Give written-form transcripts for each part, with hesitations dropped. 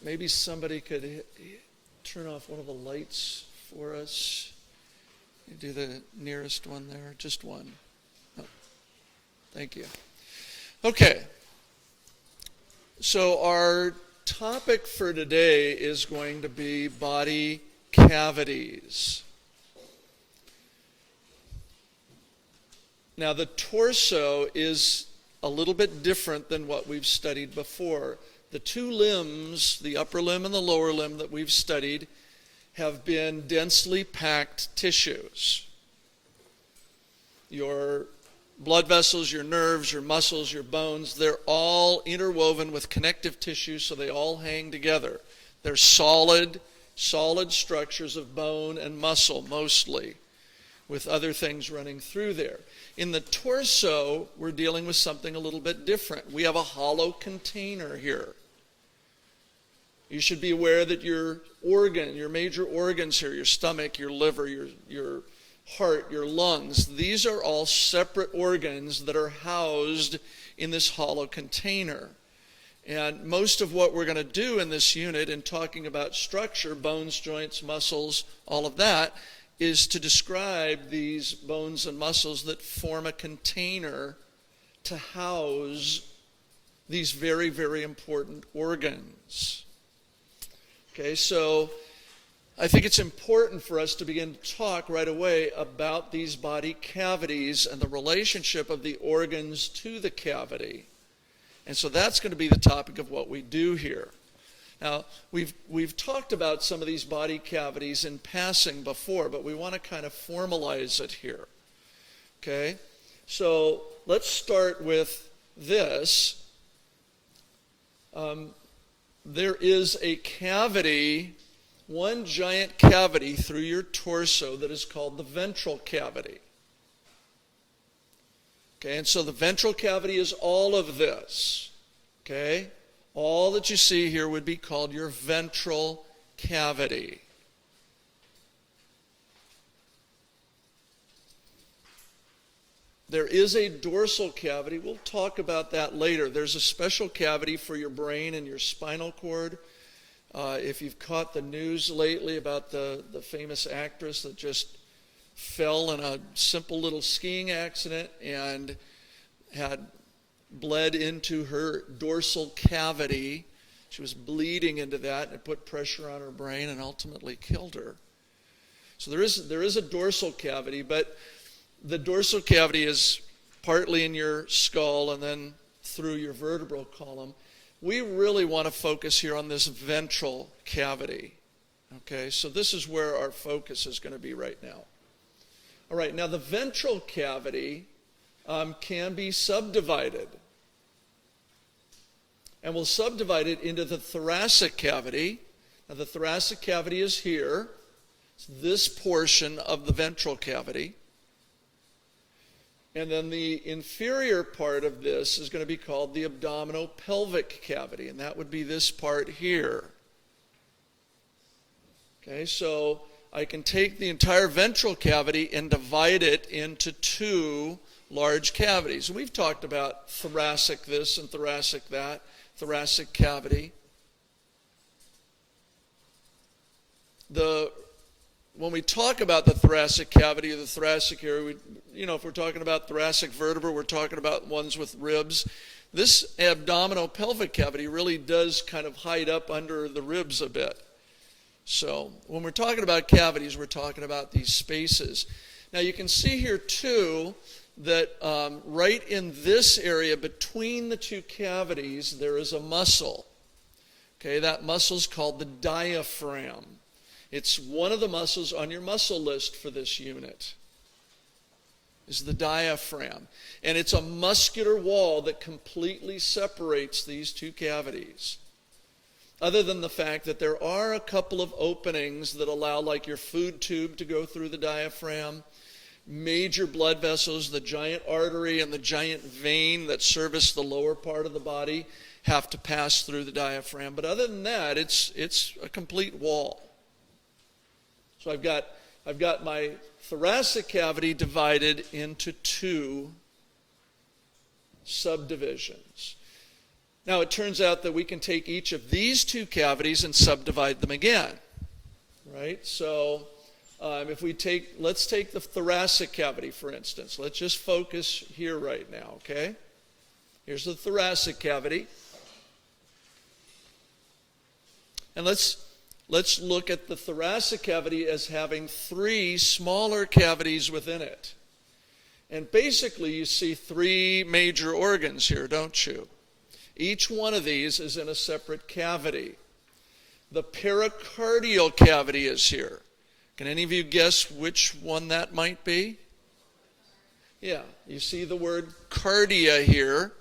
Maybe somebody could turn off one of the lights for us. You do the nearest one there, just one. Oh, thank you. Okay. So our topic for today is going to be body cavities. Now, the torso is a little bit different than what we've studied before. The two limbs, the upper limb and the lower limb that we've studied, have been densely packed tissues. Your blood vessels, your nerves, your muscles, your bones, they're all interwoven with connective tissue, so they all hang together. They're solid structures of bone and muscle mostly, with other things running through there. In the torso, we're dealing with something a little bit different. We have a hollow container here. You should be aware that your major organs here, your stomach, your liver, your heart, your lungs, these are all separate organs that are housed in this hollow container. And most of what we're going to do in this unit in talking about structure, bones, joints, muscles, all of that, is to describe these bones and muscles that form a container to house these very, very important organs. Okay, so I think it's important for us to begin to talk right away about these body cavities and the relationship of the organs to the cavity. And so that's going to be the topic of what we do here. Now, we've talked about some of these body cavities in passing before, but we want to kind of formalize it here. Okay? So let's start with this. There is a cavity, one giant cavity through your torso that is called the ventral cavity. Okay, and so the ventral cavity is all of this. Okay? All that you see here would be called your ventral cavity. There is a dorsal cavity. We'll talk about that later. There's a special cavity for your brain and your spinal cord. If you've caught the news lately about the famous actress that just fell in a simple little skiing accident and had bled into her dorsal cavity. She was bleeding into that, and it put pressure on her brain and ultimately killed her. So there is a dorsal cavity, but the dorsal cavity is partly in your skull and then through your vertebral column. We really want to focus here on this ventral cavity. Okay, so this is where our focus is going to be right now. All right, now the ventral cavity can be subdivided. And we'll subdivide it into the thoracic cavity. Now the thoracic cavity is here. It's this portion of the ventral cavity. And then the inferior part of this is going to be called the Abdominopelvic cavity, and that would be this part here. Okay, so I can take the entire ventral cavity and divide it into two large cavities. We've talked about thoracic this and thoracic that, thoracic cavity. When we talk about the thoracic cavity or the thoracic area, if we're talking about thoracic vertebra, we're talking about ones with ribs. This abdominopelvic cavity really does kind of hide up under the ribs a bit. So when we're talking about cavities, we're talking about these spaces. Now you can see here too that right in this area between the two cavities, there is a muscle. Okay, that muscle is called the diaphragm. It's one of the muscles on your muscle list for this unit, is the diaphragm. And it's a muscular wall that completely separates these two cavities. Other than the fact that there are a couple of openings that allow like your food tube to go through the diaphragm, major blood vessels, the giant artery and the giant vein that service the lower part of the body have to pass through the diaphragm. But other than that, it's a complete wall. So I've got my thoracic cavity divided into two subdivisions. Now it turns out that we can take each of these two cavities and subdivide them again, right? So let's take the thoracic cavity, for instance. Let's just focus here right now, okay? Here's the thoracic cavity. And let's look at the thoracic cavity as having three smaller cavities within it. And basically you see three major organs here, don't you? Each one of these is in a separate cavity. The pericardial cavity is here. Can any of you guess which one that might be? Yeah, you see the word cardia here,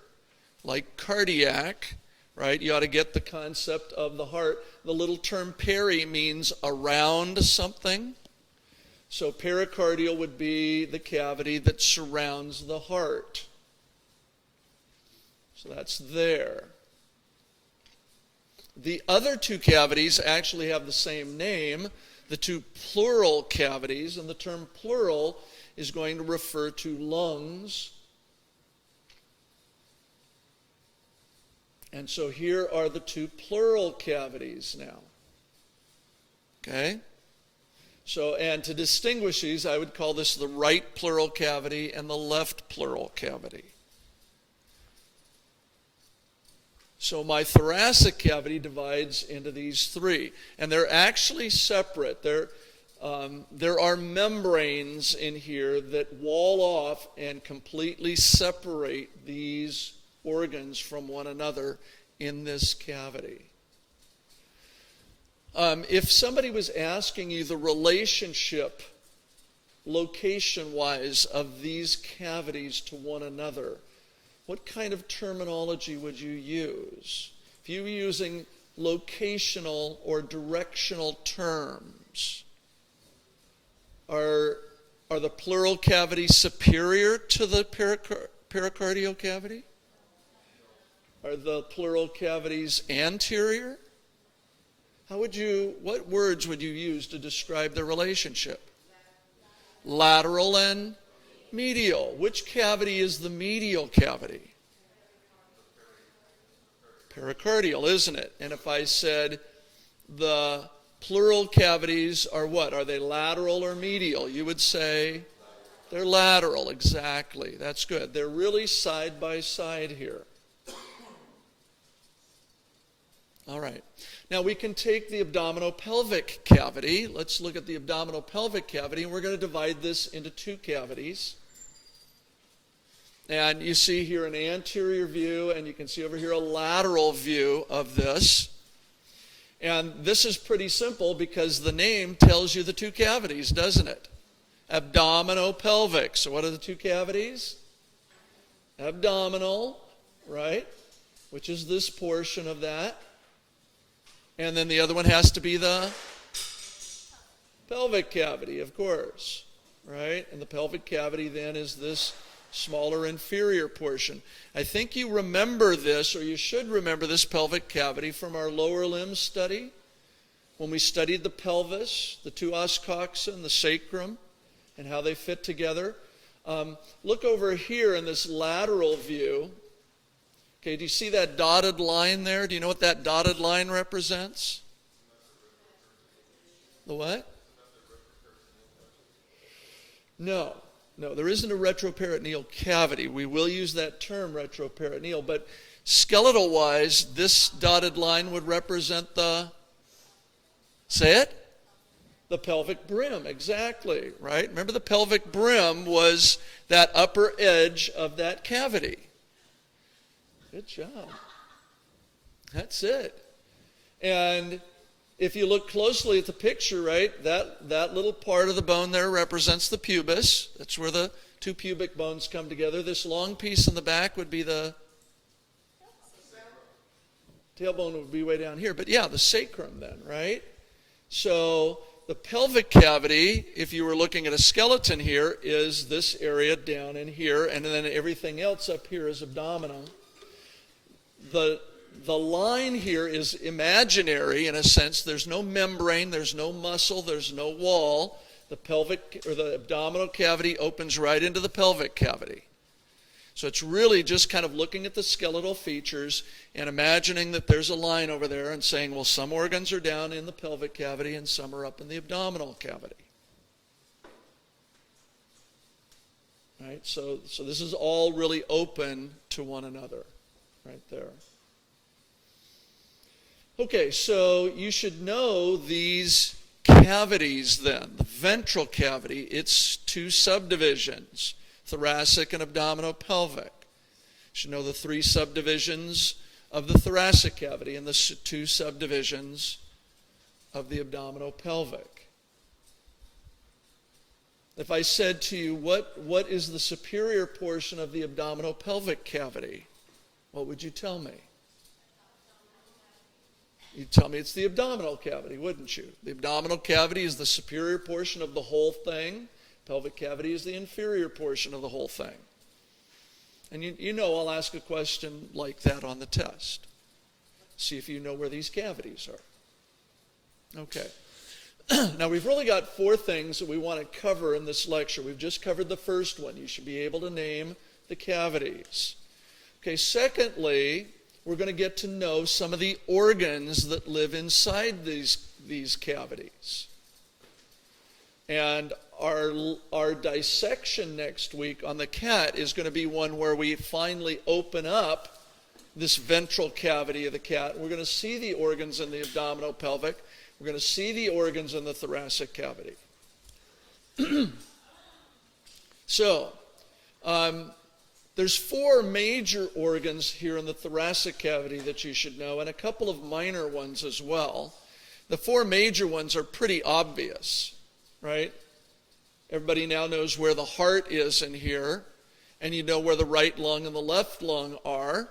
like cardiac, right? You ought to get the concept of the heart. The little term peri means around something. So pericardial would be the cavity that surrounds the heart. So that's there. The other two cavities actually have the same name, the two pleural cavities, and the term pleural is going to refer to lungs. And so here are the two pleural cavities now. Okay? So, and to distinguish these, I would call this the right pleural cavity and the left pleural cavity. So my thoracic cavity divides into these three. And they're actually separate. There are membranes in here that wall off and completely separate these organs from one another in this cavity. If somebody was asking you the relationship, location-wise, of these cavities to one another, what kind of terminology would you use? If you were using locational or directional terms, are the pleural cavities superior to the pericardial cavity? Are the pleural cavities anterior? What words would you use to describe the relationship? Lateral and medial. Which cavity is the medial cavity? Pericardial, isn't it? And if I said the pleural cavities are what? Are they lateral or medial? You would say they're lateral, exactly. That's good. They're really side by side here. All right. Now we can take the abdominopelvic cavity. Let's look at the abdominopelvic cavity, and we're going to divide this into two cavities. And you see here an anterior view, and you can see over here a lateral view of this. And this is pretty simple because the name tells you the two cavities, doesn't it? Abdominopelvic. So what are the two cavities? Abdominal, right? Which is this portion of that. And then the other one has to be the pelvic cavity, of course, right? And the pelvic cavity then is this smaller inferior portion. I think you remember this, or you should remember this pelvic cavity from our lower limb study, when we studied the pelvis, the two os coxa and the sacrum, and how they fit together. Look over here in this lateral view. Okay, do you see that dotted line there? Do you know what that dotted line represents? The what? No, there isn't a retroperitoneal cavity. We will use that term, retroperitoneal, but skeletal-wise, this dotted line would represent say it? The pelvic brim, exactly, right? Remember, the pelvic brim was that upper edge of that cavity. Good job. That's it. And if you look closely at the picture, right, that little part of the bone there represents the pubis. That's where the two pubic bones come together. This long piece in the back would be the tailbone would be way down here. But yeah, the sacrum then, right? So the pelvic cavity, if you were looking at a skeleton here, is this area down in here, and then everything else up here is abdominal. The line here is imaginary in a sense. There's no membrane, there's no muscle, there's no wall. The pelvic or the abdominal cavity opens right into the pelvic cavity. So it's really just kind of looking at the skeletal features and imagining that there's a line over there and saying, well, some organs are down in the pelvic cavity and some are up in the abdominal cavity. Right? So this is all really open to one another right there. Okay, so you should know these cavities then. The ventral cavity, it's two subdivisions, thoracic and abdominopelvic. You should know the three subdivisions of the thoracic cavity and the two subdivisions of the abdominopelvic. If I said to you, what is the superior portion of the abdominopelvic cavity, what would you tell me? You'd tell me it's the abdominal cavity, wouldn't you? The abdominal cavity is the superior portion of the whole thing. Pelvic cavity is the inferior portion of the whole thing. And you know I'll ask a question like that on the test. See if you know where these cavities are. Okay. Now we've really got four things that we want to cover in this lecture. We've just covered the first one. You should be able to name the cavities. Okay, secondly, we're going to get to know some of the organs that live inside these cavities. And our dissection next week on the cat is going to be one where we finally open up this ventral cavity of the cat. We're going to see the organs in the abdominopelvic. We're going to see the organs in the thoracic cavity. So, there's four major organs here in the thoracic cavity that you should know, and a couple of minor ones as well. The four major ones are pretty obvious, right? Everybody now knows where the heart is in here, and you know where the right lung and the left lung are,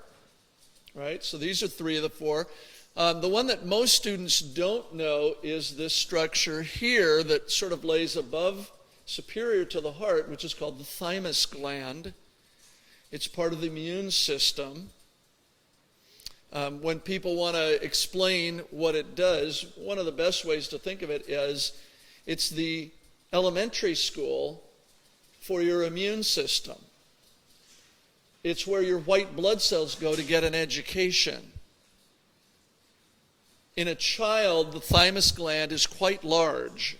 right? So these are three of the four. The one that most students don't know is this structure here that sort of lays above, superior to the heart, which is called the thymus gland. It's part of the immune system. When people want to explain what it does, one of the best ways to think of it is it's the elementary school for your immune system. It's where your white blood cells go to get an education. In a child, the thymus gland is quite large.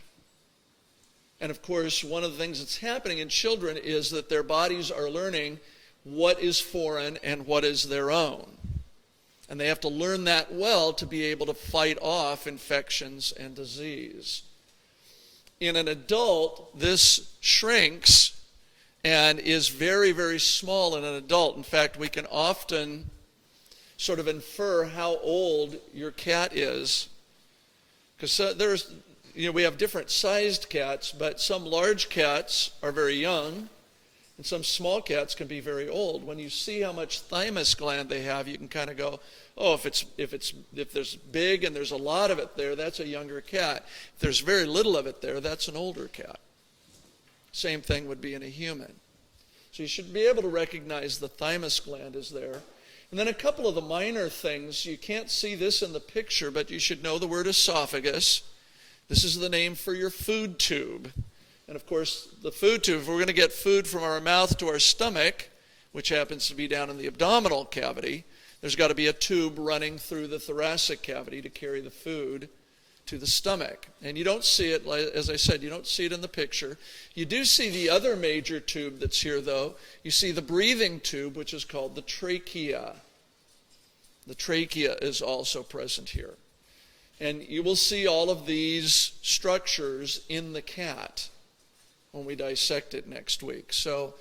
And of course, one of the things that's happening in children is that their bodies are learning what is foreign and what is their own. And they have to learn that well to be able to fight off infections and disease. In an adult, this shrinks and is very, very small in an adult. In fact, we can often sort of infer how old your cat is. Because we have different sized cats, but some large cats are very young, and some small cats can be very old. When you see how much thymus gland they have, you can kind of go, oh, if there's big and there's a lot of it there, that's a younger cat. If there's very little of it there, that's an older cat. Same thing would be in a human. So you should be able to recognize the thymus gland is there. And then a couple of the minor things. You can't see this in the picture, but you should know the word esophagus. This is the name for your food tube. And of course, the food tube, if we're going to get food from our mouth to our stomach, which happens to be down in the abdominal cavity, there's got to be a tube running through the thoracic cavity to carry the food to the stomach. And you don't see it, as I said, you don't see it in the picture. You do see the other major tube that's here, though. You see the breathing tube, which is called the trachea. The trachea is also present here. And you will see all of these structures in the cat when we dissect it next week. So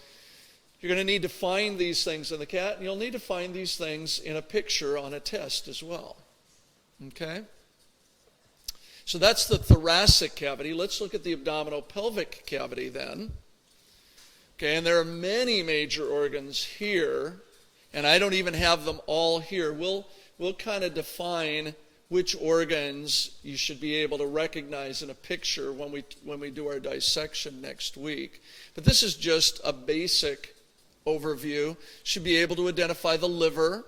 you're going to need to find these things in the cat, and you'll need to find these things in a picture on a test as well. Okay? So that's the thoracic cavity. Let's look at the abdominopelvic cavity then. Okay, and there are many major organs here, and I don't even have them all here. We'll kind of define which organs you should be able to recognize in a picture when we do our dissection next week. But this is just a basic overview. Should be able to identify the liver.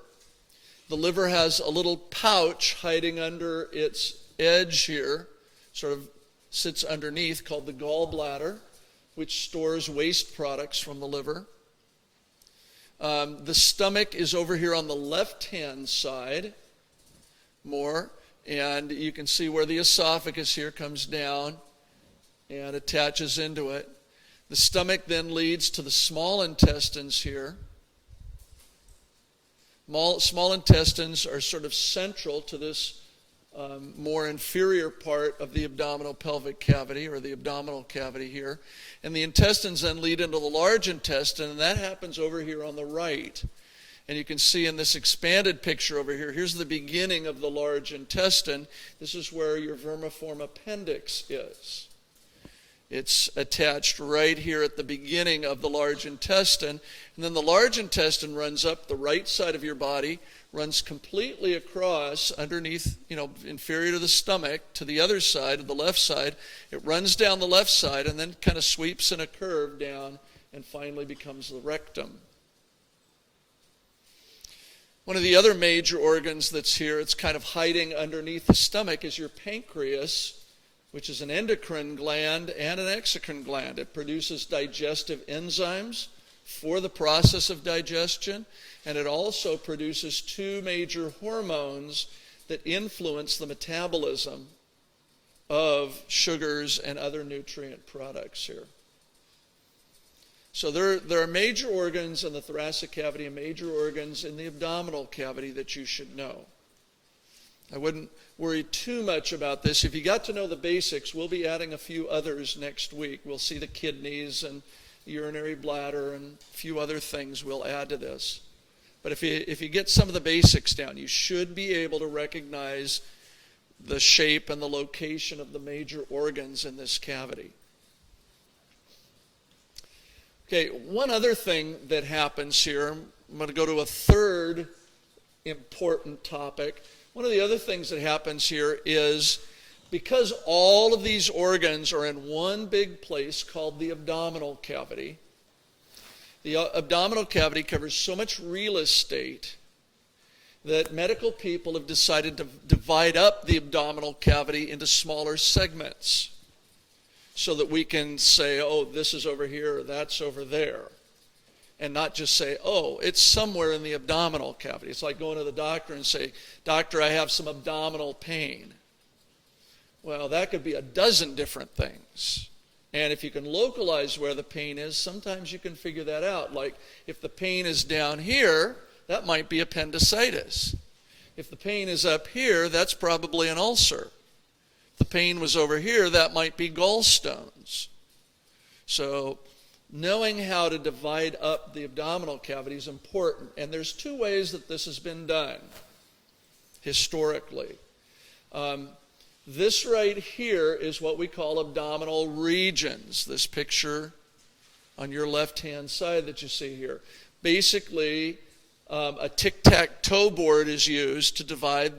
The liver has a little pouch hiding under its edge here, sort of sits underneath, called the gallbladder, which stores waste products from the liver. The stomach is over here on the left-hand side more, and you can see where the esophagus here comes down and attaches into it. The stomach then leads to the small intestines here. Small intestines are sort of central to this more inferior part of the abdominopelvic cavity, or the abdominal cavity here. And the intestines then lead into the large intestine, and that happens over here on the right. And you can see in this expanded picture over here, here's the beginning of the large intestine. This is where your vermiform appendix is. It's attached right here at the beginning of the large intestine. And then the large intestine runs up the right side of your body, runs completely across underneath, inferior to the stomach, to the other side, to the left side. It runs down the left side and then kind of sweeps in a curve down and finally becomes the rectum. One of the other major organs that's here, it's kind of hiding underneath the stomach, is your pancreas, which is an endocrine gland and an exocrine gland. It produces digestive enzymes for the process of digestion, and it also produces two major hormones that influence the metabolism of sugars and other nutrient products here. So there are major organs in the thoracic cavity and major organs in the abdominal cavity that you should know. I wouldn't worry too much about this. If you got to know the basics, we'll be adding a few others next week. We'll see the kidneys and the urinary bladder and a few other things we'll add to this. But if you get some of the basics down, you should be able to recognize the shape and the location of the major organs in this cavity. Okay, one other thing that happens here, I'm going to go to a third important topic. One of the other things that happens here is, because all of these organs are in one big place called the abdominal cavity, the abdominal cavity covers so much real estate that medical people have decided to divide up the abdominal cavity into smaller segments so that we can say, oh, this is over here or that's over there. And not just say, oh, it's somewhere in the abdominal cavity. It's like going to the doctor and say, doctor, I have some abdominal pain. Well, that could be a dozen different things. And if you can localize where the pain is, sometimes you can figure that out. Like if the pain is down here, that might be appendicitis. If the pain is up here, that's probably an ulcer. If the pain was over here, that might be gallstones. So knowing how to divide up the abdominal cavity is important. And there's two ways that this has been done historically. This right here is what we call abdominal regions. This picture on your left-hand side that you see here. Basically, a tic-tac-toe board is used to divide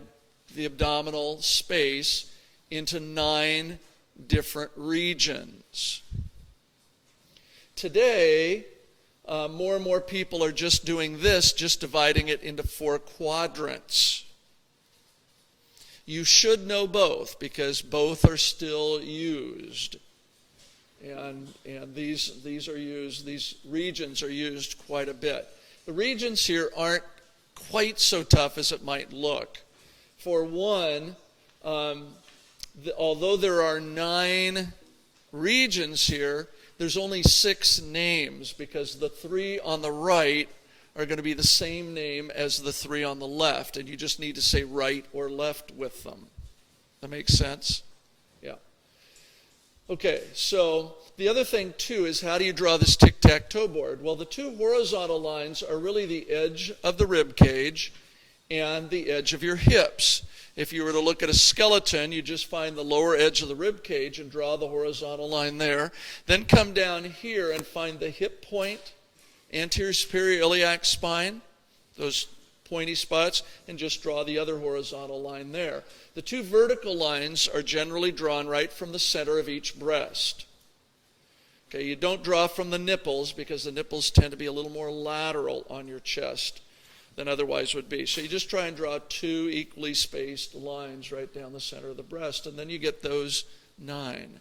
the abdominal space into 9 different regions. Today, more and more people are just doing this, just dividing it into 4 quadrants. You should know both because both are still used. And these are used, these regions are used quite a bit. The regions here aren't quite so tough as it might look. For one, although there are 9 regions here, there's only 6 names because the 3 on the right are going to be the same name as the 3 on the left, and you just need to say right or left with them. That makes sense? Yeah. Okay, so the other thing too is, how do you draw this tic-tac-toe board? Well, the 2 horizontal lines are really the edge of the rib cage and the edge of your hips. If you were to look at a skeleton, you just find the lower edge of the rib cage and draw the horizontal line there. Then come down here and find the hip point, anterior superior iliac spine, those pointy spots, and just draw the other horizontal line there. The 2 vertical lines are generally drawn right from the center of each breast. Okay, you don't draw from the nipples because the nipples tend to be a little more lateral on your chest than otherwise would be. So you just try and draw 2 equally spaced lines right down the center of the breast, and then you get those 9.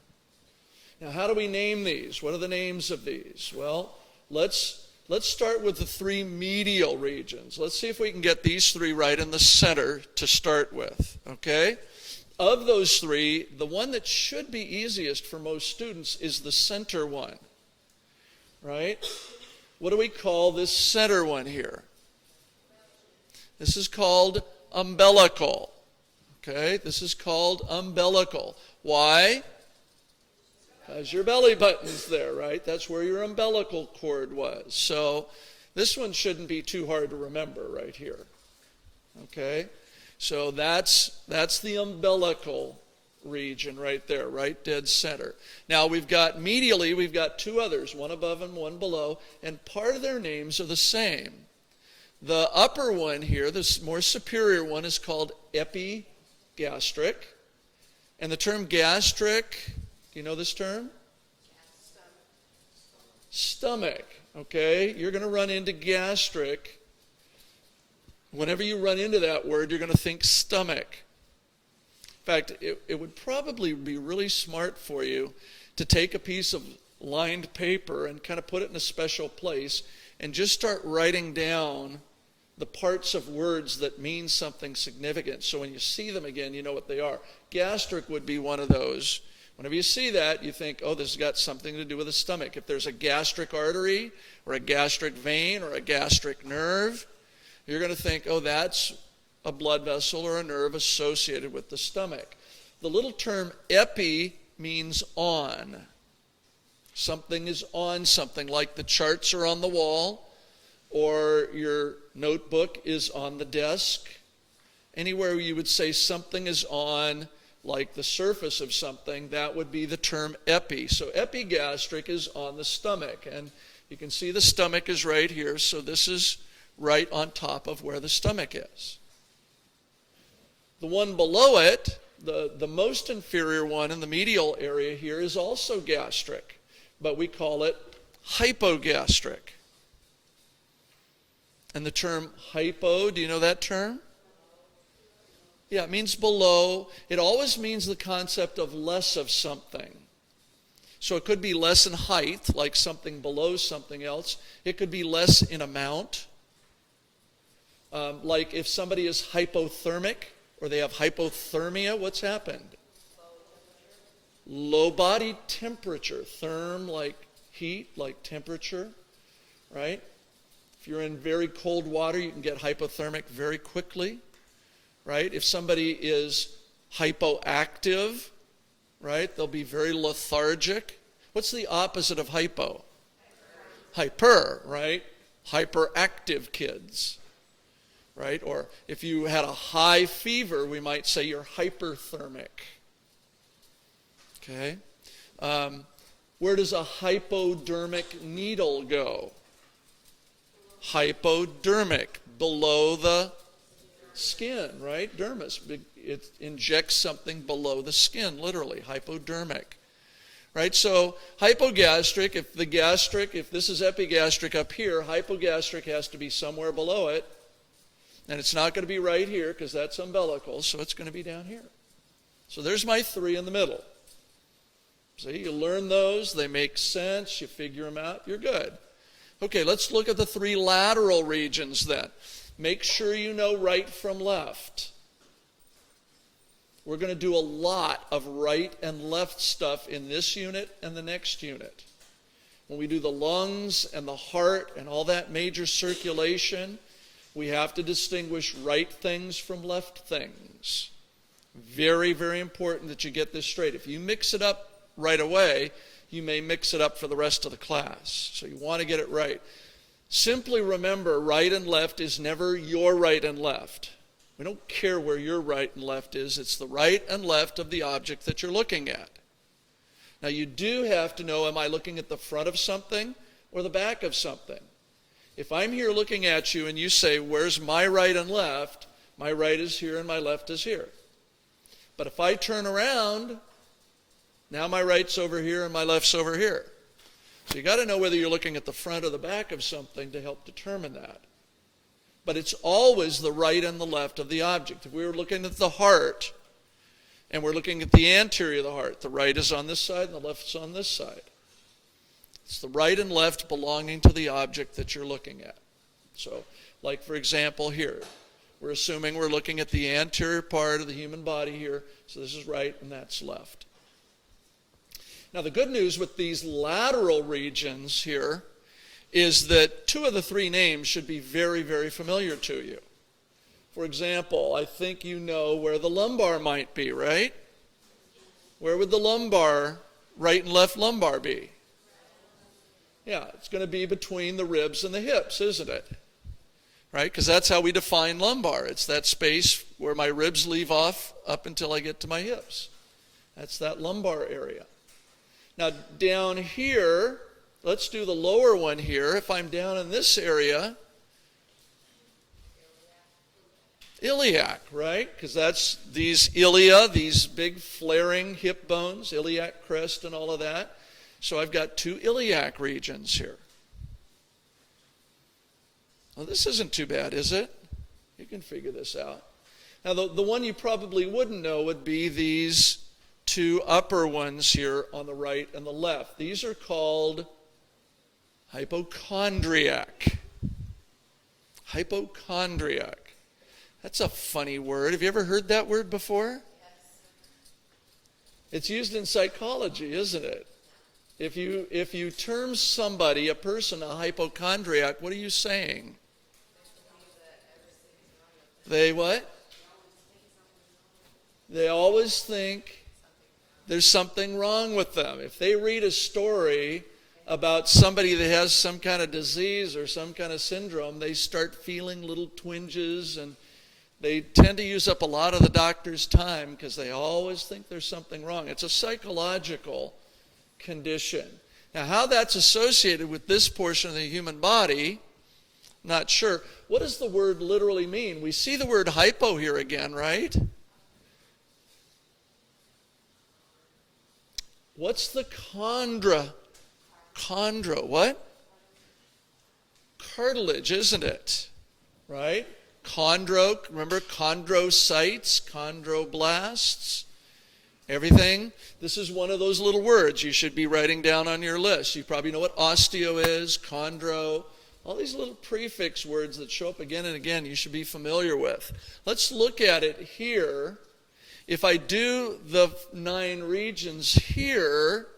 Now, how do we name these? What are the names of these? Well, let's let's start with the three medial regions. Let's see if we can get these three right in the center to start with, okay? Of those three, the one that should be easiest for most students is the center one, right? What do we call this center one here? This is called umbilical, okay? This is called umbilical. Why? Because your belly button's there, right? That's where your umbilical cord was. So this one shouldn't be too hard to remember right here, okay? So that's the umbilical region right there, right dead center. Now we've got medially, we've got two others, one above and one below, and part of their names are the same. The upper one here, this more superior one, is called epigastric. And the term gastric, do you know this term? Stomach, okay? You're going to run into gastric. Whenever you run into that word, you're going to think stomach. In fact, it would probably be really smart for you to take a piece of lined paper and kind of put it in a special place and just start writing down the parts of words that mean something significant. So when you see them again, you know what they are. Gastric would be one of those. Whenever you see that, you think, oh, this has got something to do with the stomach. If there's a gastric artery or a gastric vein or a gastric nerve, you're going to think, oh, that's a blood vessel or a nerve associated with the stomach. The little term epi means on. Something is on something, like the charts are on the wall or your notebook is on the desk. Anywhere you would say something is on, like the surface of something, that would be the term epi. So epigastric is on the stomach. And you can see the stomach is right here. So this is right on top of where the stomach is. The one below it, the most inferior one in the medial area here, is also gastric, but we call it hypogastric. And the term hypo, do you know that term? Yeah, it means below. It always means the concept of less of something. So it could be less in height, like something below something else. It could be less in amount. Like if somebody is hypothermic or they have hypothermia, what's happened? Low body temperature. Therm, like heat, like temperature, right? If you're in very cold water, you can get hypothermic very quickly, right? If somebody is hypoactive, right, they'll be very lethargic. What's the opposite of hypo? Hyper, right? Hyperactive kids. Right? Or if you had a high fever, we might say you're hyperthermic. Okay? Where does a hypodermic needle go? Hypodermic, below the skin, right? Dermis. It injects something below the skin, literally, hypodermic. Right? So hypogastric, if this is epigastric up here, hypogastric has to be somewhere below it. And it's not going to be right here because that's umbilical, so it's going to be down here. So there's my three in the middle. See, you learn those, they make sense, you figure them out, you're good. Okay, let's look at the three lateral regions then. Make sure you know right from left. We're going to do a lot of right and left stuff in this unit and the next unit. When we do the lungs and the heart and all that major circulation, we have to distinguish right things from left things. Very, very important that you get this straight. If you mix it up right away, you may mix it up for the rest of the class. So you want to get it right. Simply remember, right and left is never your right and left. We don't care where your right and left is. It's the right and left of the object that you're looking at. Now you do have to know, am I looking at the front of something or the back of something? If I'm here looking at you and you say, where's my right and left? My right is here and my left is here. But if I turn around, now my right's over here and my left's over here. So you got to know whether you're looking at the front or the back of something to help determine that. But it's always the right and the left of the object. If we were looking at the heart and we're looking at the anterior of the heart, the right is on this side and the left is on this side. It's the right and left belonging to the object that you're looking at. So, like for example here, we're assuming we're looking at the anterior part of the human body here. So this is right and that's left. Now the good news with these lateral regions here is that 2 of the 3 names should be very, very familiar to you. For example, I think you know where the lumbar might be, right? Where would the lumbar, right and left lumbar be? Yeah, it's going to be between the ribs and the hips, isn't it? Right? Because that's how we define lumbar. It's that space where my ribs leave off up until I get to my hips. That's that lumbar area. Now down here, let's do the lower one here. If I'm down in this area, iliac, right? Because that's these ilia, these big flaring hip bones, iliac crest and all of that. So I've got 2 iliac regions here. Well, this isn't too bad, is it? You can figure this out. Now, the one you probably wouldn't know would be these 2 upper ones here on the right and the left. These are called hypochondriac. Hypochondriac. That's a funny word. Have you ever heard that word before? Yes. It's used in psychology, isn't it? If you term somebody, a person, a hypochondriac, what are you saying? They what? They always think there's something wrong with them. If they read a story about somebody that has some kind of disease or some kind of syndrome, they start feeling little twinges, and they tend to use up a lot of the doctor's time because they always think there's something wrong. It's a psychological condition. Now, how that's associated with this portion of the human body, not sure. What does the word literally mean? We see the word hypo here again, right? What's the chondra? What? Cartilage, isn't it? Right? Chondro, remember chondrocytes, chondroblasts, everything. This is one of those little words you should be writing down on your list. You probably know what osteo is, chondro, all these little prefix words that show up again and again you should be familiar with. Let's look at it here. If I do the 9 regions here,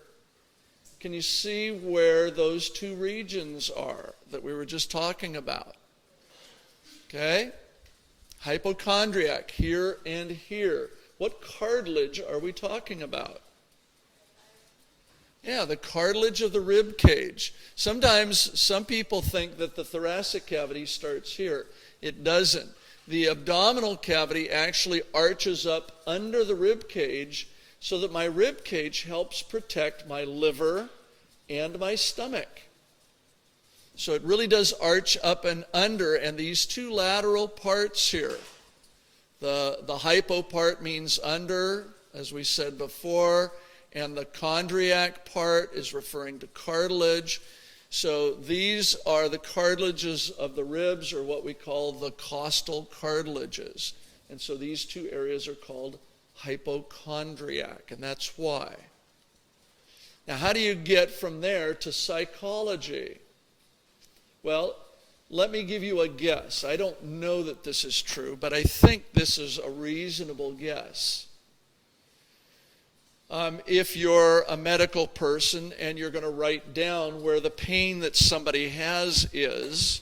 can you see where those 2 regions are that we were just talking about? Okay? Hypochondriac, here and here. What cartilage are we talking about? Yeah, the cartilage of the rib cage. Sometimes some people think that the thoracic cavity starts here. It doesn't. The abdominal cavity actually arches up under the rib cage so that my rib cage helps protect my liver and my stomach. So it really does arch up and under, and these 2 lateral parts here, the hypo part means under, as we said before, and the chondriac part is referring to cartilage. So these are the cartilages of the ribs, or what we call the costal cartilages. And so these 2 areas are called hypochondriac, and that's why. Now, how do you get from there to psychology? Well, let me give you a guess. I don't know that this is true, but I think this is a reasonable guess. If you're a medical person and you're going to write down where the pain that somebody has is,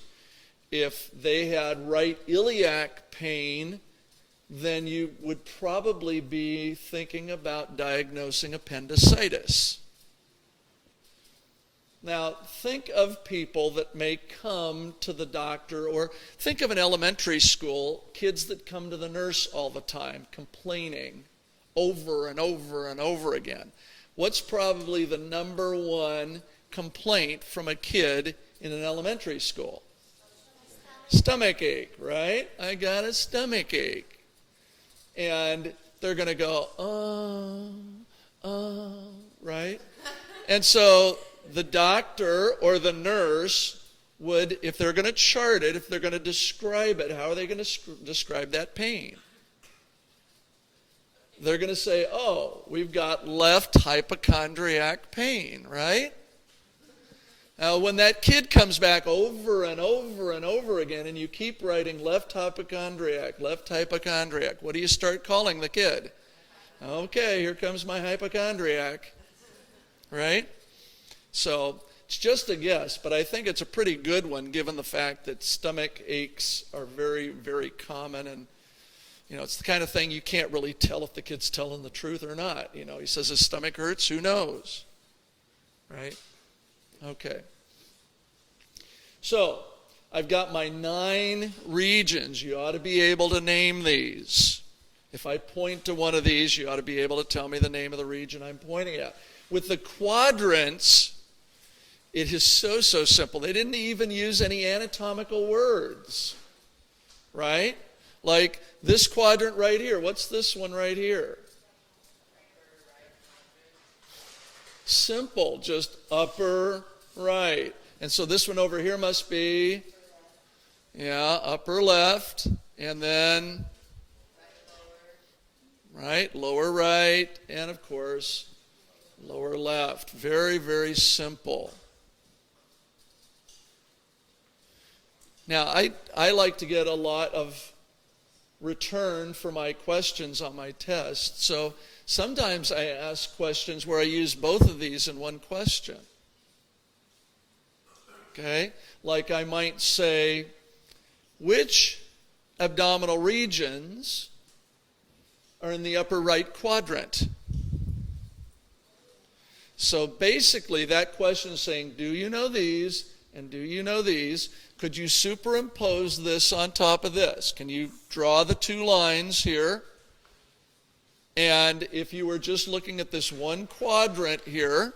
if they had right iliac pain, then you would probably be thinking about diagnosing appendicitis. Now, think of people that may come to the doctor, or think of an elementary school, kids that come to the nurse all the time, complaining over and over and over again. What's probably the number 1 complaint from a kid in an elementary school? Stomach ache, right? I got a stomach ache. And they're going to go, right? And so the doctor or the nurse would, if they're going to chart it, if they're going to describe it, how are they going to describe that pain? They're going to say, oh, we've got left hypochondriac pain, right? When that kid comes back over and over and over again, and you keep writing left hypochondriac, what do you start calling the kid? Okay, here comes my hypochondriac, right? So it's just a guess, but I think it's a pretty good one given the fact that stomach aches are very, very common, and it's the kind of thing you can't really tell if the kid's telling the truth or not. He says his stomach hurts, who knows, right? Okay. So I've got my 9 regions. You ought to be able to name these. If I point to one of these, you ought to be able to tell me the name of the region I'm pointing at. With the quadrants, it is so simple. They didn't even use any anatomical words, right? Like this quadrant right here. What's this one right here? Simple, just upper right. And so this one over here must be, upper left, and then right, lower right, and of course, lower left. Very, very simple. Now, I like to get a lot of return for my questions on my test, so sometimes I ask questions where I use both of these in one question. Okay? Like I might say, which abdominal regions are in the upper right quadrant? So basically that question is saying, do you know these and do you know these? Could you superimpose this on top of this? Can you draw the 2 lines here? And if you were just looking at this one quadrant here,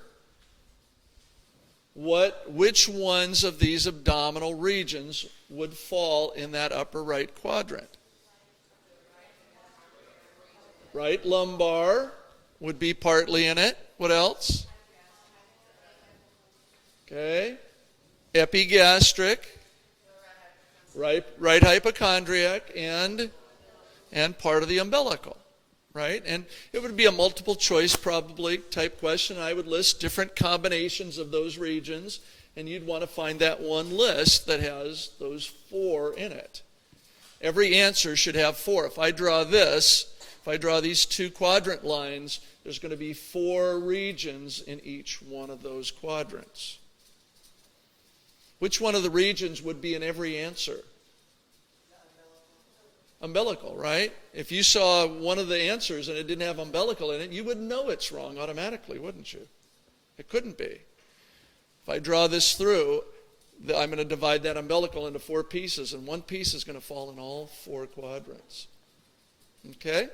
which ones of these abdominal regions would fall in that upper right quadrant? Right lumbar would be partly in it. What else? Okay. Epigastric, right hypochondriac, and part of the umbilical, right? And it would be a multiple choice probably type question. I would list different combinations of those regions, and you'd want to find that one list that has those 4 in it. Every answer should have 4. If I draw these 2 quadrant lines, there's going to be 4 regions in each one of those quadrants. Which one of the regions would be in every answer? Umbilical, right? If you saw one of the answers and it didn't have umbilical in it, you would know it's wrong automatically, wouldn't you? It couldn't be. If I draw this through, I'm going to divide that umbilical into 4 pieces, and one piece is going to fall in all 4 quadrants. Okay?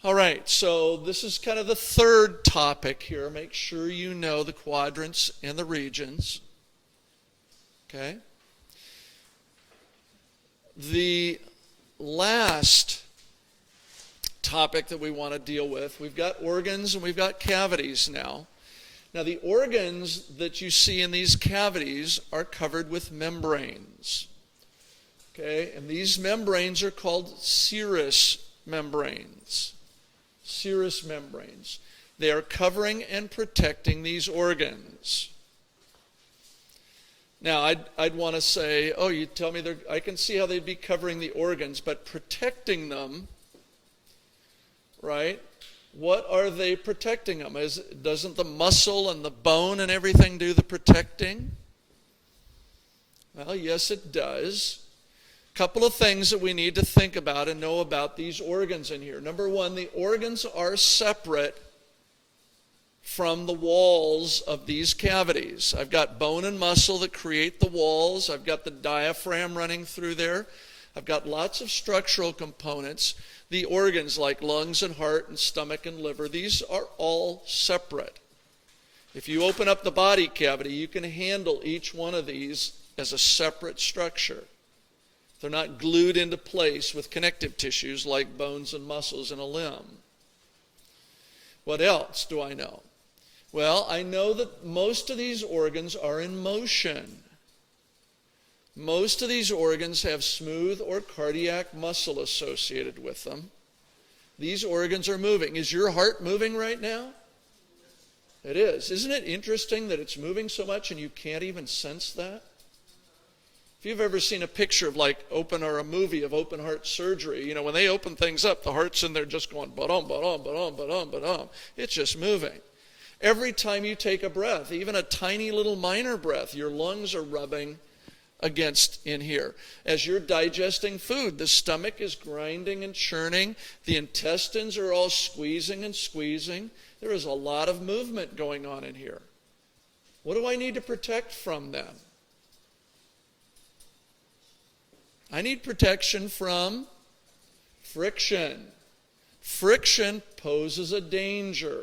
All right, so this is kind of the third topic here. Make sure you know the quadrants and the regions. Okay? The last topic that we want to deal with, we've got organs and we've got cavities now. Now, the organs that you see in these cavities are covered with membranes. Okay? And these membranes are called serous membranes. Serous membranes. They are covering and protecting these organs. Now, I'd want to say, oh, you tell me I can see how they'd be covering the organs, but protecting them, right? What are they protecting them? Doesn't the muscle and the bone and everything do the protecting? Well, yes, it does. A couple of things that we need to think about and know about these organs in here. Number one, the organs are separate from the walls of these cavities. I've got bone and muscle that create the walls. I've got the diaphragm running through there. I've got lots of structural components. The organs like lungs and heart and stomach and liver, these are all separate. If you open up the body cavity, you can handle each one of these as a separate structure. They're not glued into place with connective tissues like bones and muscles in a limb. What else do I know? Well, I know that most of these organs are in motion. Most of these organs have smooth or cardiac muscle associated with them. These organs are moving. Is your heart moving right now? It is. Isn't it interesting that it's moving so much and you can't even sense that? If you've ever seen a picture of a movie of open heart surgery, when they open things up, the heart's in there just going ba-dum, ba-dum, ba-dum, ba-dum, ba-dum. It's just moving. Every time you take a breath, even a tiny little minor breath, your lungs are rubbing against in here. As you're digesting food, the stomach is grinding and churning. The intestines are all squeezing and squeezing. There is a lot of movement going on in here. What do I need to protect from then? I need protection from friction. Friction poses a danger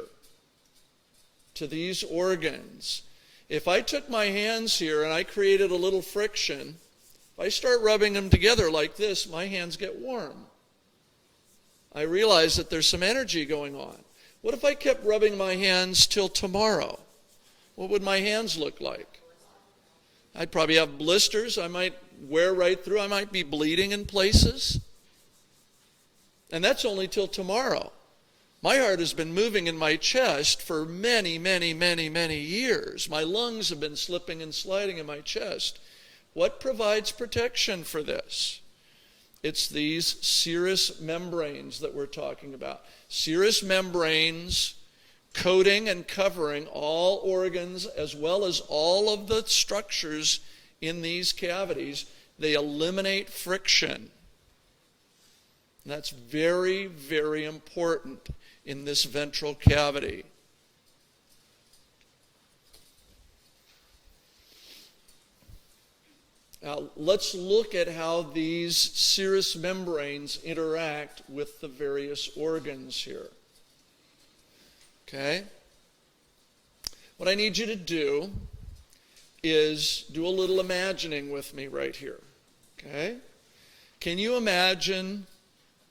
to these organs. If I took my hands here and I created a little friction, if I start rubbing them together like this, my hands get warm. I realize that there's some energy going on. What if I kept rubbing my hands till tomorrow? What would my hands look like? I'd probably have blisters. I might wear right through. I might be bleeding in places. And that's only till tomorrow. My heart has been moving in my chest for many, many, many, many years. My lungs have been slipping and sliding in my chest. What provides protection for this? It's these serous membranes that we're talking about. Serous membranes coating and covering all organs as well as all of the structures in these cavities. They eliminate friction. And that's very, very important in this ventral cavity. Now, let's look at how these serous membranes interact with the various organs here. Okay? What I need you to do is do a little imagining with me right here. Okay? Can you imagine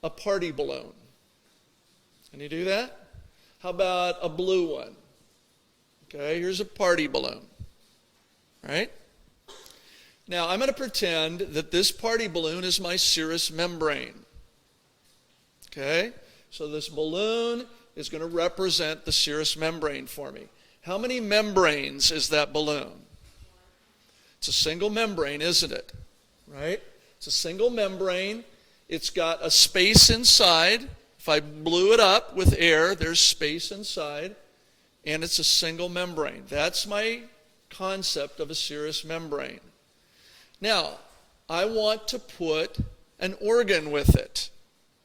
a party balloon? Can you do that? How about a blue one? Okay, here's a party balloon. Right? Now, I'm going to pretend that this party balloon is my serous membrane. Okay? So this balloon is going to represent the serous membrane for me. How many membranes is that balloon? It's a single membrane, isn't it? Right? It's a single membrane. It's got a space inside. If I blew it up with air, there's space inside, and it's a single membrane. That's my concept of a serous membrane. Now, I want to put an organ with it.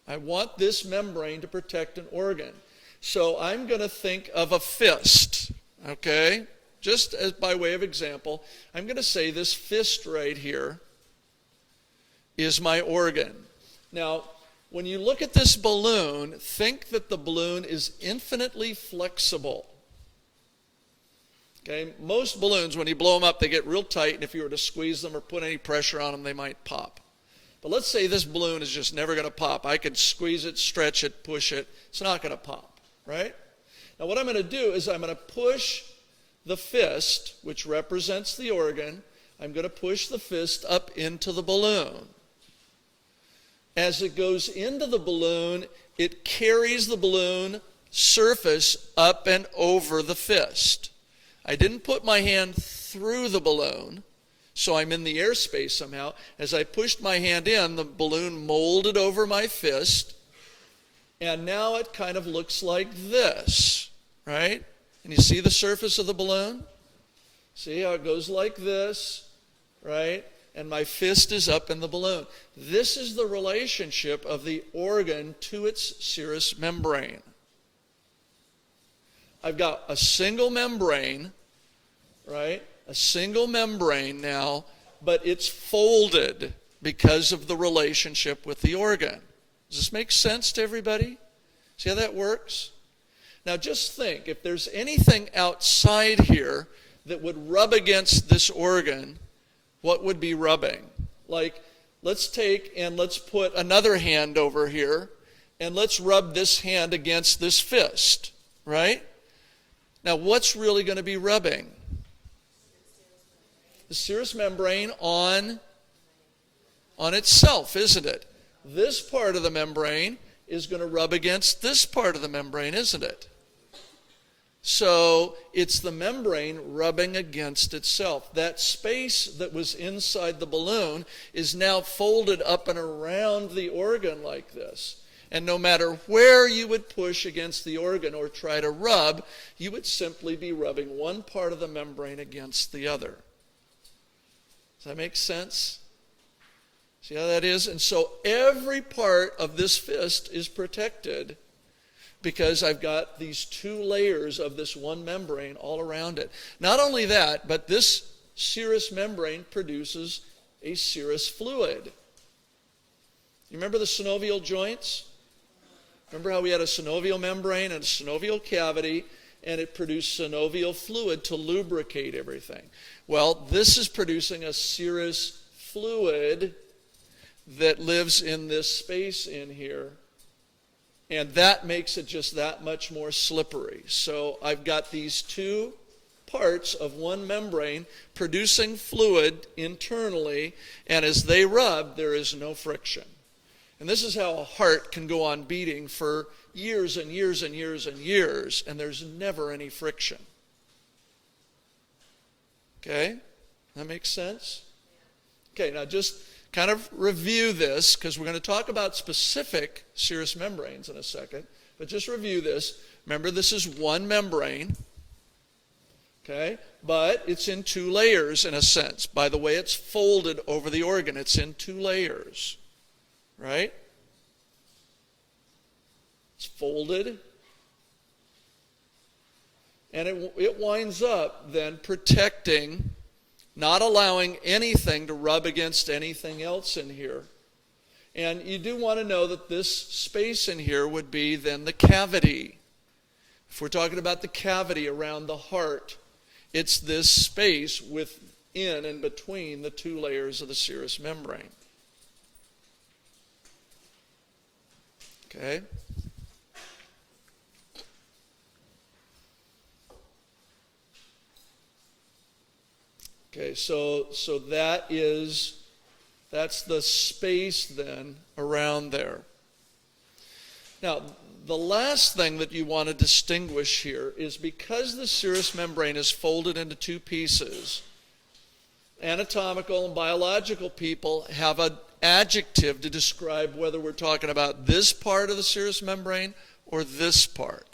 I want this membrane to protect an organ. So I'm going to think of a fist, okay? Just as by way of example, I'm going to say this fist right here is my organ. Now, when you look at this balloon, think that the balloon is infinitely flexible. Okay, most balloons, when you blow them up, they get real tight, and if you were to squeeze them or put any pressure on them, they might pop. But let's say this balloon is just never going to pop. I could squeeze it, stretch it, push it. It's not going to pop, right? Now, what I'm going to do is I'm going to push the fist, which represents the organ. I'm going to push the fist up into the balloon. As it goes into the balloon, it carries the balloon surface up and over the fist. I didn't put my hand through the balloon, so I'm in the airspace somehow. As I pushed my hand in, the balloon molded over my fist, and now it kind of looks like this, right? And you see the surface of the balloon? See how it goes like this, right? And my fist is up in the balloon. This is the relationship of the organ to its serous membrane. I've got a single membrane, right? A single membrane now, but it's folded because of the relationship with the organ. Does this make sense to everybody? See how that works? Now just think, if there's anything outside here that would rub against this organ, what would be rubbing? Like, let's take and let's put another hand over here, and let's rub this hand against this fist, right? Now, what's really going to be rubbing? The serous membrane on itself, isn't it? This part of the membrane is going to rub against this part of the membrane, isn't it? So it's the membrane rubbing against itself. That space that was inside the balloon is now folded up and around the organ like this. And no matter where you would push against the organ or try to rub, you would simply be rubbing one part of the membrane against the other. Does that make sense? See how that is? And so every part of this fist is protected because I've got these two layers of this one membrane all around it. Not only that, but this serous membrane produces a serous fluid. You remember the synovial joints? Remember how we had a synovial membrane and a synovial cavity, and it produced synovial fluid to lubricate everything. Well, this is producing a serous fluid that lives in this space in here, and that makes it just that much more slippery. So I've got these two parts of one membrane producing fluid internally, and as they rub, there is no friction. And this is how a heart can go on beating for years and years and years and years, and there's never any friction. Okay? That makes sense? Okay, now just kind of review this, because we're going to talk about specific serous membranes in a second, but just review this. Remember, this is one membrane, okay? But it's in two layers in a sense. By the way it's folded over the organ, it's in two layers. Right? It's folded. And it winds up then protecting, not allowing anything to rub against anything else in here. And you do want to know that this space in here would be then the cavity. If we're talking about the cavity around the heart, it's this space within and between the two layers of the serous membrane. Okay? Okay, so that's the space then around there. Now, the last thing that you want to distinguish here is because the serous membrane is folded into two pieces, anatomical and biological people have an adjective to describe whether we're talking about this part of the serous membrane or this part.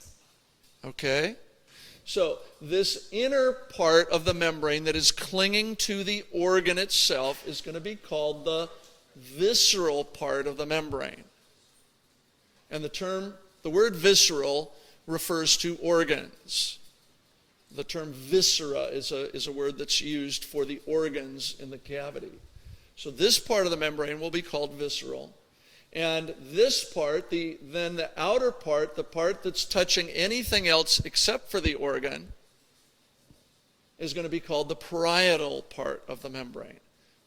Okay? So this inner part of the membrane that is clinging to the organ itself is going to be called the visceral part of the membrane. And the word visceral refers to organs. The term viscera is a word that's used for the organs in the cavity. So this part of the membrane will be called visceral. And this part, then the outer part, the part that's touching anything else except for the organ, is going to be called the parietal part of the membrane.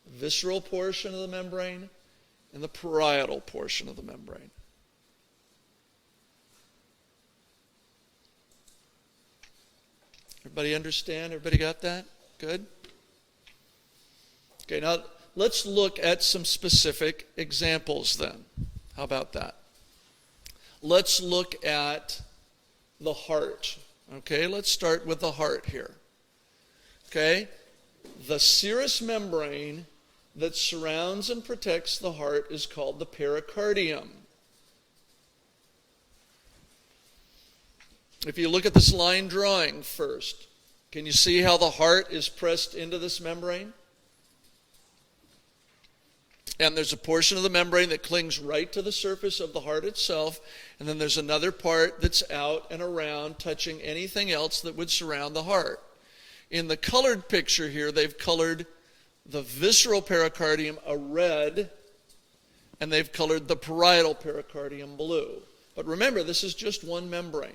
The visceral portion of the membrane and the parietal portion of the membrane. Everybody understand? Everybody got that? Good? Okay, now let's look at some specific examples then. How about that? Let's look at the heart. Okay, let's start with the heart here. Okay, the serous membrane that surrounds and protects the heart is called the pericardium. If you look at this line drawing first, can you see how the heart is pressed into this membrane? And there's a portion of the membrane that clings right to the surface of the heart itself, and then there's another part that's out and around, touching anything else that would surround the heart. In the colored picture here, they've colored the visceral pericardium a red, and they've colored the parietal pericardium blue. But remember, this is just one membrane.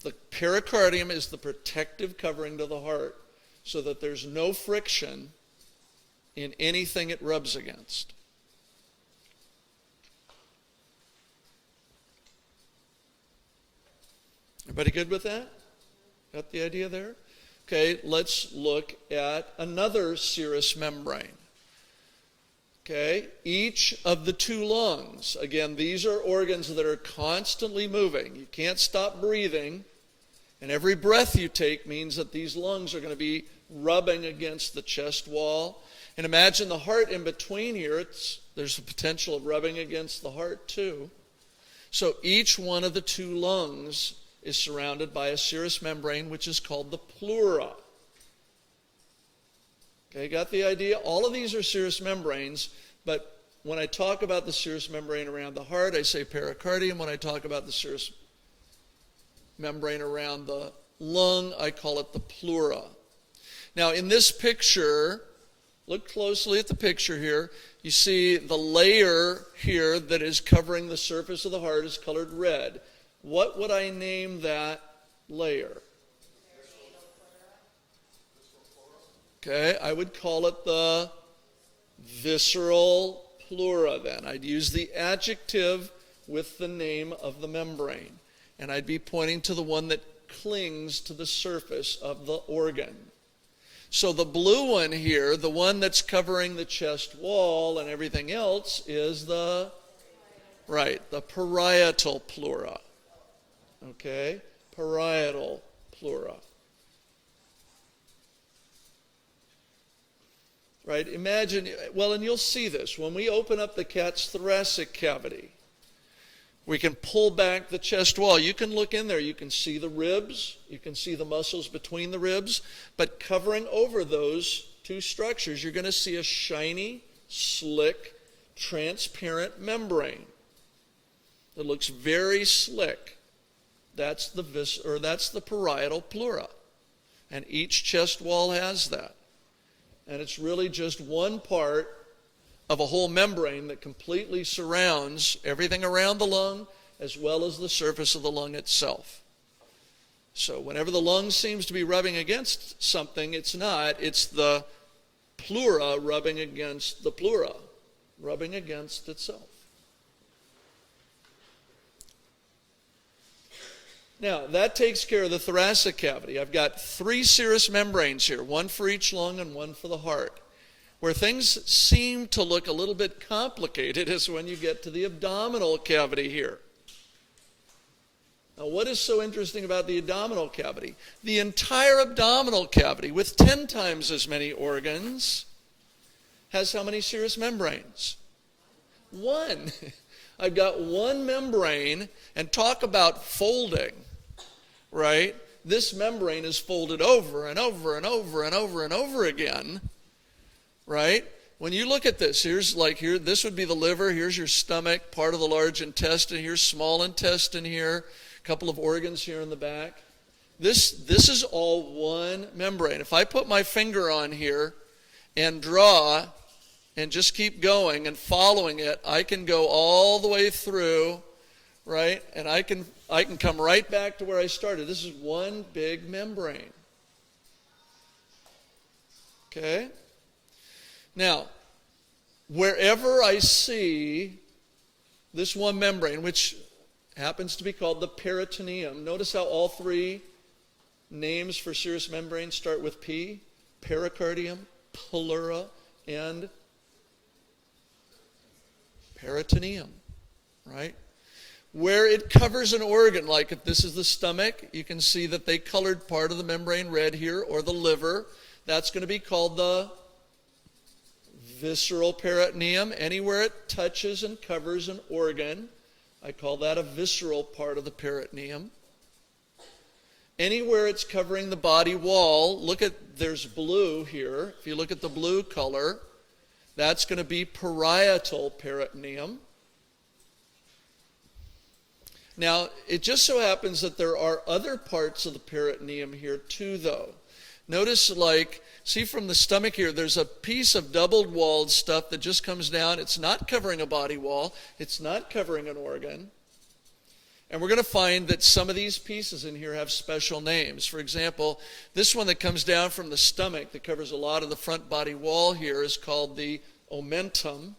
The pericardium is the protective covering to the heart so that there's no friction in anything it rubs against. Everybody good with that? Got the idea there? Okay, let's look at another serous membrane. Okay? Each of the two lungs. Again, these are organs that are constantly moving. You can't stop breathing. And every breath you take means that these lungs are going to be rubbing against the chest wall. And imagine the heart in between here. There's a potential of rubbing against the heart too. So each one of the two lungs is surrounded by a serous membrane, which is called the pleura. Okay, got the idea? All of these are serous membranes, but when I talk about the serous membrane around the heart, I say pericardium. When I talk about the serous membrane around the lung, I call it the pleura. Now, in this picture, look closely at the picture here. You see the layer here that is covering the surface of the heart is colored red. What would I name that layer? Okay, I would call it the visceral pleura then. I'd use the adjective with the name of the membrane. And I'd be pointing to the one that clings to the surface of the organ. So the blue one here, the one that's covering the chest wall and everything else, is the parietal pleura. Okay, parietal pleura. Right, imagine, well, and you'll see this. When we open up the cat's thoracic cavity, we can pull back the chest wall. You can look in there. You can see the ribs. You can see the muscles between the ribs. But covering over those two structures, you're going to see a shiny, slick, transparent membrane that looks very slick. That's the parietal pleura. And each chest wall has that. And it's really just one part of a whole membrane that completely surrounds everything around the lung as well as the surface of the lung itself. So whenever the lung seems to be rubbing against something, it's not. It's the pleura rubbing against the pleura, rubbing against itself. Now, that takes care of the thoracic cavity. I've got 3 serous membranes here, one for each lung and one for the heart. Where things seem to look a little bit complicated is when you get to the abdominal cavity here. Now, what is so interesting about the abdominal cavity? The entire abdominal cavity, with 10 times as many organs, has how many serous membranes? 1. I've got 1 membrane, and talk about folding, right? This membrane is folded over and over and over and over and over again, right? When you look at this, this would be the liver, here's your stomach, part of the large intestine, here's small intestine here, a couple of organs here in the back. This is all one membrane. If I put my finger on here and draw and just keep going and following it, I can go all the way through, right? And I can come right back to where I started. This is one big membrane. Okay? Now, wherever I see this one membrane, which happens to be called the peritoneum, notice how all 3 names for serous membranes start with P: pericardium, pleura, and peritoneum, right? Where it covers an organ, like if this is the stomach, you can see that they colored part of the membrane red here, or the liver. That's going to be called the visceral peritoneum. Anywhere it touches and covers an organ, I call that a visceral part of the peritoneum. Anywhere it's covering the body wall, there's blue here. If you look at the blue color, that's going to be parietal peritoneum. Now, it just so happens that there are other parts of the peritoneum here too, though. Notice, see from the stomach here, there's a piece of double-walled stuff that just comes down. It's not covering a body wall. It's not covering an organ. And we're going to find that some of these pieces in here have special names. For example, this one that comes down from the stomach that covers a lot of the front body wall here is called the omentum.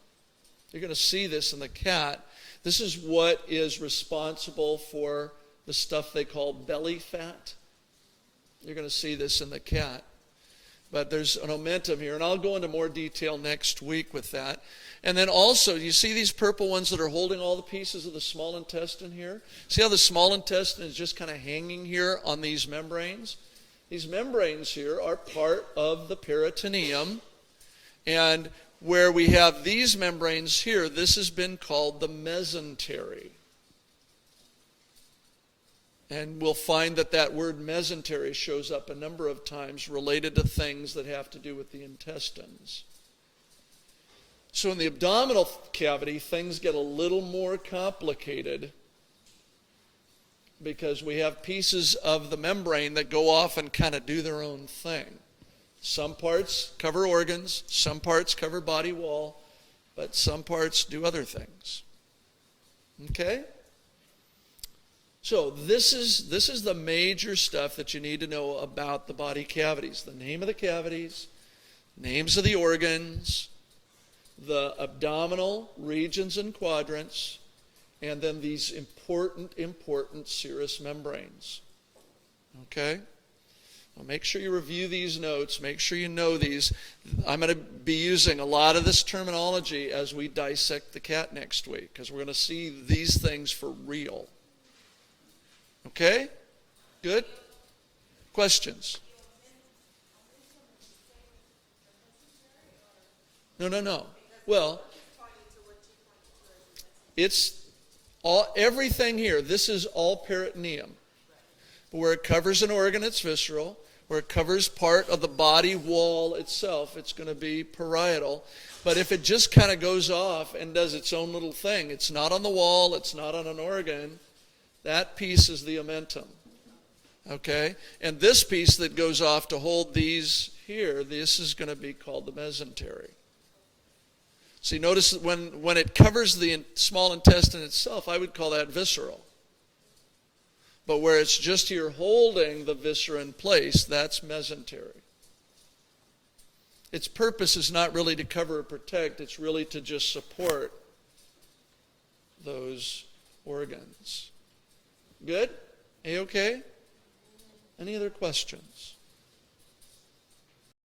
You're going to see this in the cat. This is what is responsible for the stuff they call belly fat. You're going to see this in the cat. But there's an omentum here, and I'll go into more detail next week with that. And then also, you see these purple ones that are holding all the pieces of the small intestine here? See how the small intestine is just kind of hanging here on these membranes? These membranes here are part of the peritoneum, and where we have these membranes here, this has been called the mesentery. And we'll find that that word mesentery shows up a number of times related to things that have to do with the intestines. So in the abdominal cavity, things get a little more complicated because we have pieces of the membrane that go off and kind of do their own thing. Some parts cover organs, some parts cover body wall, but some parts do other things. Okay? So this is the major stuff that you need to know about the body cavities. The name of the cavities, names of the organs, the abdominal regions and quadrants, and then these important serous membranes. Okay? Well, make sure you review these notes. Make sure you know these. I'm going to be using a lot of this terminology as we dissect the cat next week, because we're going to see these things for real. Okay? Good? Questions? No. Well, it's everything here. This is all peritoneum. Where it covers an organ, it's visceral. Where it covers part of the body wall itself, it's going to be parietal. But if it just kind of goes off and does its own little thing, it's not on the wall, it's not on an organ, that piece is the omentum. Okay? And this piece that goes off to hold these here, this is going to be called the mesentery. See, notice that when it covers the small intestine itself, I would call that visceral. But where it's just here holding the viscera in place, that's mesentery. Its purpose is not really to cover or protect, it's really to just support those organs. Good? A-okay? Any other questions?